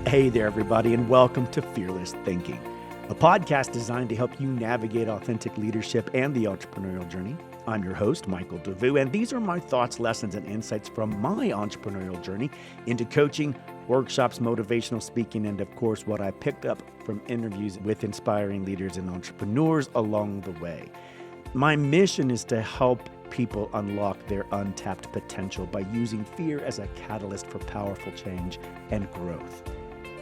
Hey there, everybody, and welcome to Fearless Thinking, a podcast designed to help you navigate authentic leadership and the entrepreneurial journey. I'm your host, Michael Devous, and these are my thoughts, lessons, and insights from my entrepreneurial journey into coaching, workshops, motivational speaking, and of course, what I picked up from interviews with inspiring leaders and entrepreneurs along the way. My mission is to help people unlock their untapped potential by using fear as a catalyst for powerful change and growth,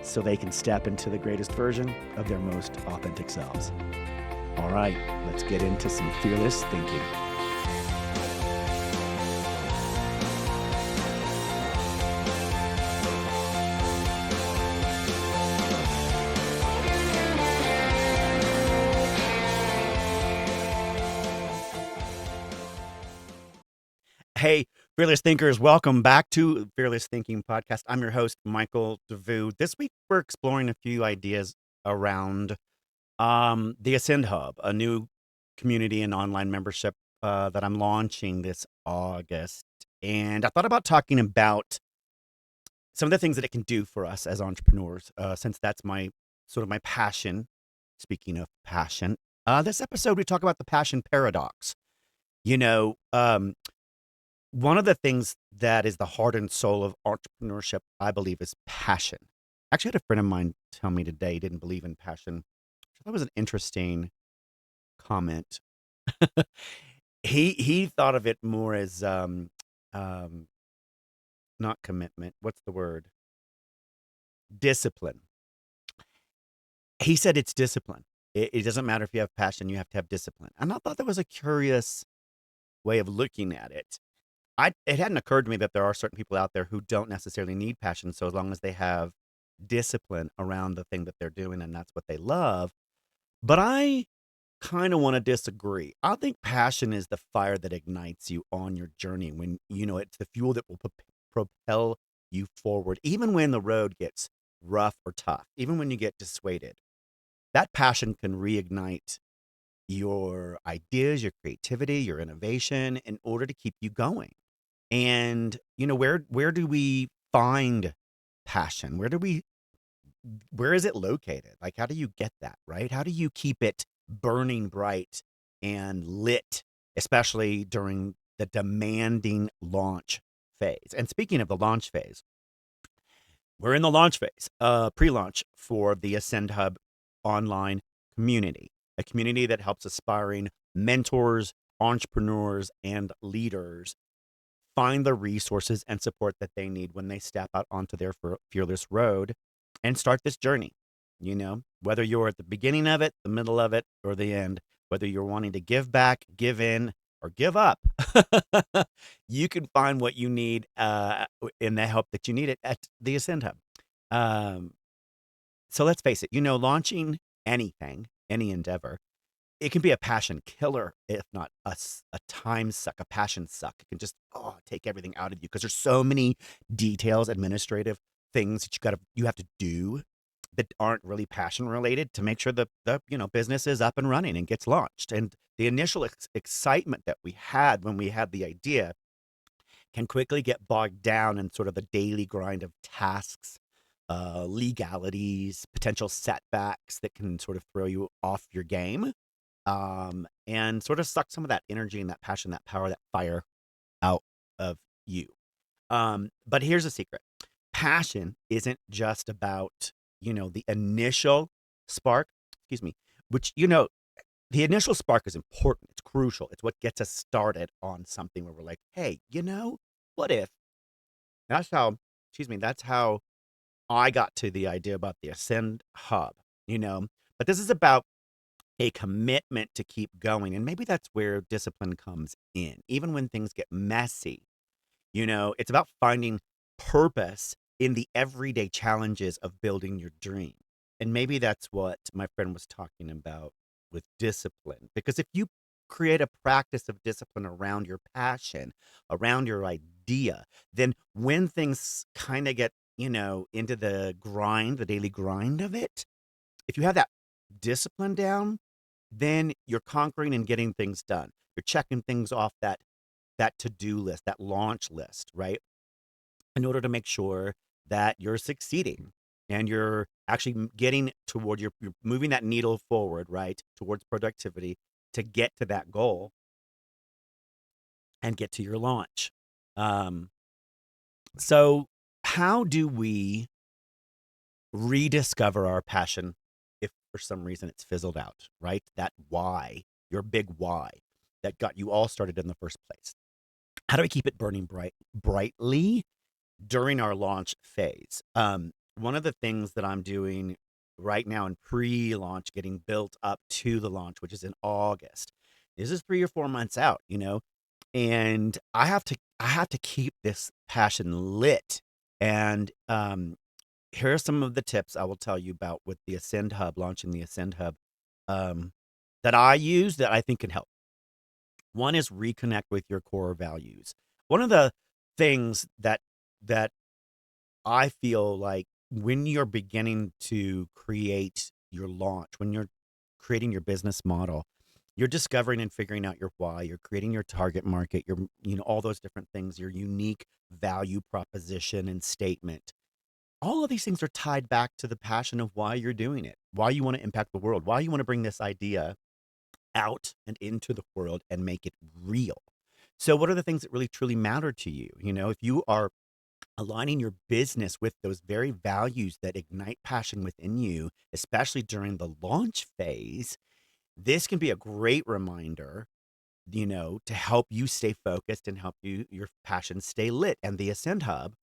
so they can step into the greatest version of their most authentic selves. All right, let's get into some fearless thinking. Hey, Fearless Thinkers, welcome back to Fearless Thinking Podcast. I'm your host, Michael Devous. This week, we're exploring a few ideas around the Ascend Hub, a new community and online membership that I'm launching this August. And I thought about talking about some of the things that it can do for us as entrepreneurs, since that's my passion. Speaking of passion, this episode, we talk about the passion paradox. You know, one of the things that is the heart and soul of entrepreneurship, I believe, is passion. Actually, I had a friend of mine tell me today he didn't believe in passion. That was an interesting comment. He thought of it more as um, not commitment. What's the word? Discipline. He said it's discipline. It doesn't matter if you have passion; you have to have discipline. And I thought that was a curious way of looking at it. It hadn't occurred to me that there are certain people out there who don't necessarily need passion, so as long as they have discipline around the thing that they're doing and that's what they love. But I kind of want to disagree. I think passion is the fire that ignites you on your journey when, it's the fuel that will propel you forward, even when the road gets rough or tough, even when you get dissuaded. That passion can reignite your ideas, your creativity, your innovation in order to keep you going. And, where do we find passion? Where is it located? Like, how do you get that, right? How do you keep it burning bright and lit, especially during the demanding launch phase? And speaking of the launch phase, we're in the launch phase, pre-launch for the Ascend Hub online community, a community that helps aspiring mentors, entrepreneurs, and leaders find the resources and support that they need when they step out onto their fearless road and start this journey. Whether you're at the beginning of it, the middle of it, or the end, whether you're wanting to give back, give in, or give up, you can find what you need in the help that you need it at the Ascend Hub. So let's face it, launching anything, any endeavor, it can be a passion killer, if not a time suck, a passion suck. It can just take everything out of you because there's so many details, administrative things that you have to do that aren't really passion related to make sure the business is up and running and gets launched. And the initial excitement that we had when we had the idea can quickly get bogged down in sort of the daily grind of tasks, legalities, potential setbacks that can sort of throw you off your game. And sort of suck some of that energy and that passion, that power, that fire out of you. But here's a secret. Passion isn't just about, the initial spark, which, the initial spark is important. It's crucial. It's what gets us started on something where we're like, hey, what if? That's how I got to the idea about the Ascend Hub, but this is about a commitment to keep going. And maybe that's where discipline comes in, even when things get messy. It's about finding purpose in the everyday challenges of building your dream. And maybe that's what my friend was talking about with discipline. Because if you create a practice of discipline around your passion, around your idea, then when things kind of get, into the grind, the daily grind of it, if you have that discipline down, then you're conquering and getting things done. You're checking things off that to-do list, that launch list, right? In order to make sure that you're succeeding. and you're actually getting toward you're moving that needle forward, right, towards productivity to get to that goal and get to your launch. Um, so how do we rediscover our passion if for some reason it's fizzled out, right? That why, your big why that got you all started in the first place. How do we keep it burning brightly during our launch phase? One of the things that I'm doing right now in pre-launch, getting built up to the launch, which is in August. This is 3 or 4 months out, and I have to keep this passion lit. And here are some of the tips I will tell you about with the Ascend Hub, launching the Ascend Hub, um, that I use that I think can help. One is reconnect with your core values. One of the things that I feel like when you're beginning to create your launch, when you're creating your business model, you're discovering and figuring out your why, you're creating your target market, all those different things, your unique value proposition and statement. All of these things are tied back to the passion of why you're doing it, why you want to impact the world, why you want to bring this idea out and into the world and make it real. So, what are the things that really truly matter to you? If you are aligning your business with those very values that ignite passion within you, especially during the launch phase, this can be a great reminder, to help you stay focused and help your passion stay lit. And the Ascend Hub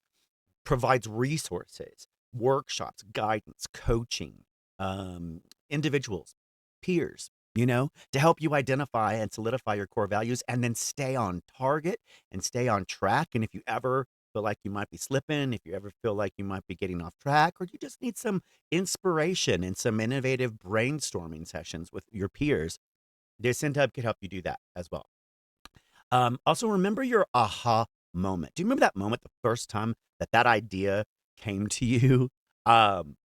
provides resources, workshops, guidance, coaching, um, individuals, peers, to help you identify and solidify your core values and then stay on target and stay on track. And if you ever feel like you might be slipping, if you ever feel like you might be getting off track, or you just need some inspiration and some innovative brainstorming sessions with your peers, the Ascend Hub could help you do that as well. Also, remember your aha moment. Do you remember that moment, the first time that idea came to you? Um,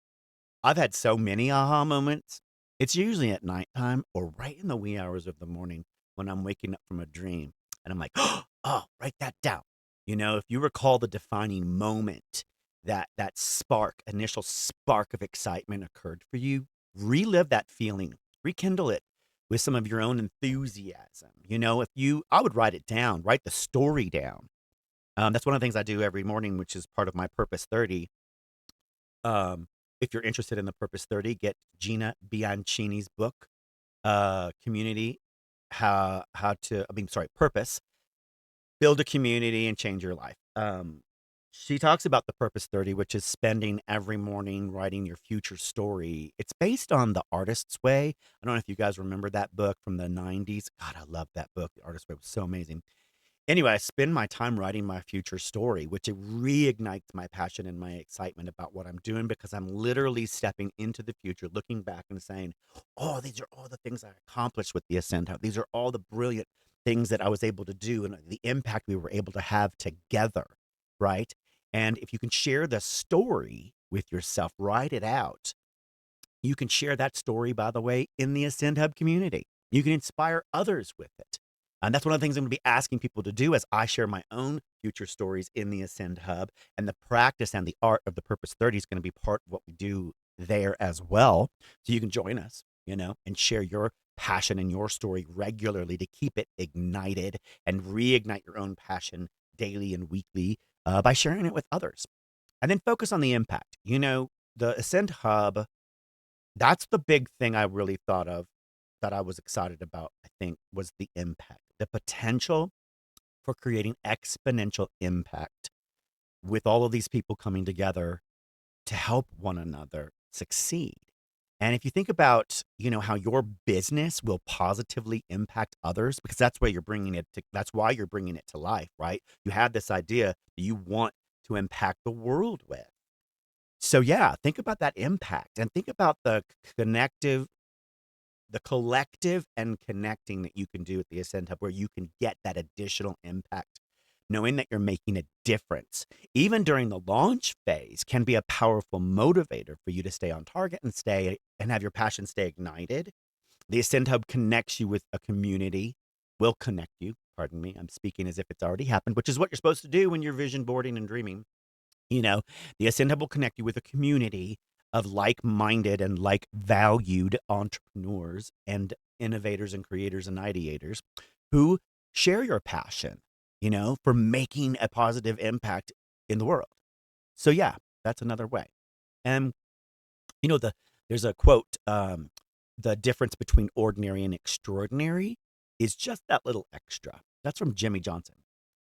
I've had so many aha moments. It's usually at nighttime or right in the wee hours of the morning when I'm waking up from a dream, and I'm like, oh, write that down. If you recall the defining moment that initial spark of excitement occurred for you, relive that feeling, rekindle it with some of your own enthusiasm. I would write it down, write the story down. That's one of the things I do every morning, which is part of my Purpose 30. Um, if you're interested in the Purpose 30, get Gina Bianchini's book, Community, Purpose, Build a Community and Change Your Life. She talks about the Purpose 30, which is spending every morning writing your future story. It's based on The Artist's Way. I don't know if you guys remember that book from the 90s. God, I love that book. The Artist's Way was so amazing. Anyway, I spend my time writing my future story, which it reignites my passion and my excitement about what I'm doing because I'm literally stepping into the future, looking back and saying, oh, these are all the things I accomplished with the Ascend Hub. These are all the brilliant things that I was able to do and the impact we were able to have together, right? And if you can share the story with yourself, write it out. You can share that story, by the way, in the Ascend Hub community. You can inspire others with it. And that's one of the things I'm going to be asking people to do as I share my own future stories in the Ascend Hub. And the practice and the art of the Purpose 30 is going to be part of what we do there as well. So you can join us, and share your passion and your story regularly to keep it ignited and reignite your own passion daily and weekly by sharing it with others. And then focus on the impact. The Ascend Hub, that's the big thing I really thought of that I was excited about, I think, was the impact, the potential for creating exponential impact with all of these people coming together to help one another succeed. And if you think about, how your business will positively impact others, because that's why you're bringing it to life, right? You have this idea that you want to impact the world with. So yeah, think about that impact and think about the collective and connecting that you can do at the Ascend Hub where you can get that additional impact, knowing that you're making a difference. Even during the launch phase can be a powerful motivator for you to stay on target and have your passion stay ignited. The Ascend Hub connects you with a community, will connect you. Pardon me, I'm speaking as if it's already happened, which is what you're supposed to do when you're vision boarding and dreaming. You know, the Ascend Hub will connect you with a community of like-minded and like-valued entrepreneurs and innovators and creators and ideators who share your passion, for making a positive impact in the world. So yeah, that's another way. And there's a quote, the difference between ordinary and extraordinary is just that little extra. That's from Jimmy Johnson,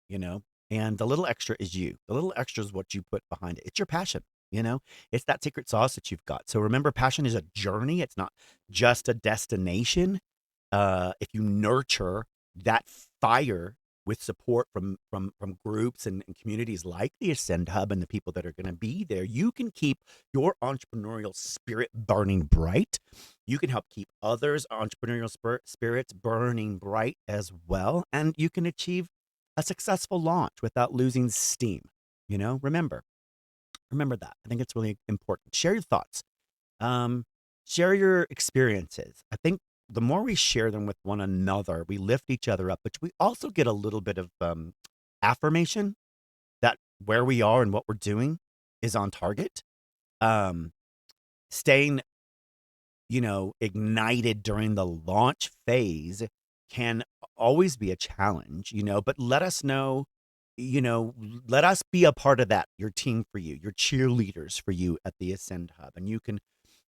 you know? And the little extra is you. The little extra is what you put behind it. It's your passion, you know? It's that secret sauce that you've got. So remember, passion is a journey. It's not just a destination. If you nurture that fire with support from groups and communities like the Ascend Hub and the people that are going to be there, you can keep your entrepreneurial spirit burning bright. You can help keep others' entrepreneurial spirits burning bright as well, and you can achieve a successful launch without losing steam. Remember that. I think it's really important. Share your thoughts. Um, Share your experiences. I think the more we share them with one another, we lift each other up, but we also get a little bit of affirmation that where we are and what we're doing is on target. Um, Staying, ignited during the launch phase can always be a challenge, but let us know, you know, let us be a part of that, your team for you, your cheerleaders for you at the Ascend Hub. And you can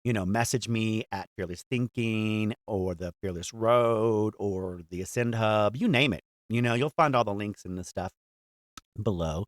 message me at Fearless Thinking or the Fearless Road or the Ascend Hub, you name it. You'll find all the links and the stuff below.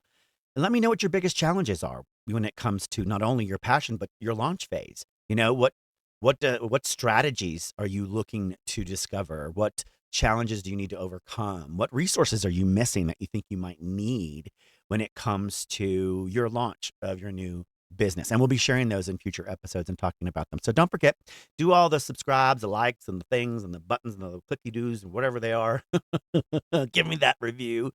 And let me know what your biggest challenges are when it comes to not only your passion, but your launch phase. What strategies are you looking to discover? What challenges do you need to overcome? What resources are you missing that you think you might need when it comes to your launch of your new business? And we'll be sharing those in future episodes and talking about them. So don't forget, do all the subscribes, the likes, and the things, and the buttons, and the clicky doos, and whatever they are. Give me that review,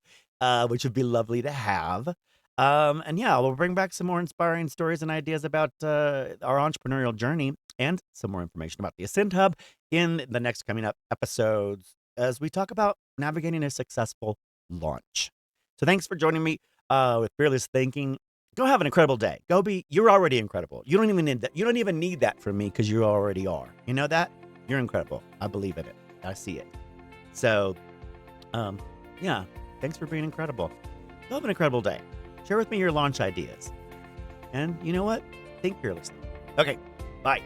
which would be lovely to have. And yeah, we'll bring back some more inspiring stories and ideas about our entrepreneurial journey and some more information about the Ascend Hub in the next coming up episodes as we talk about navigating a successful launch. So thanks for joining me with Fearless Thinking. Go have an incredible day. You're already incredible. You don't even need that. You don't even need that from me because you already are. You know that? You're incredible. I believe in it. I see it. So, yeah, thanks for being incredible. Go have an incredible day. Share with me your launch ideas. And you know what? Think fearlessly. Okay, bye.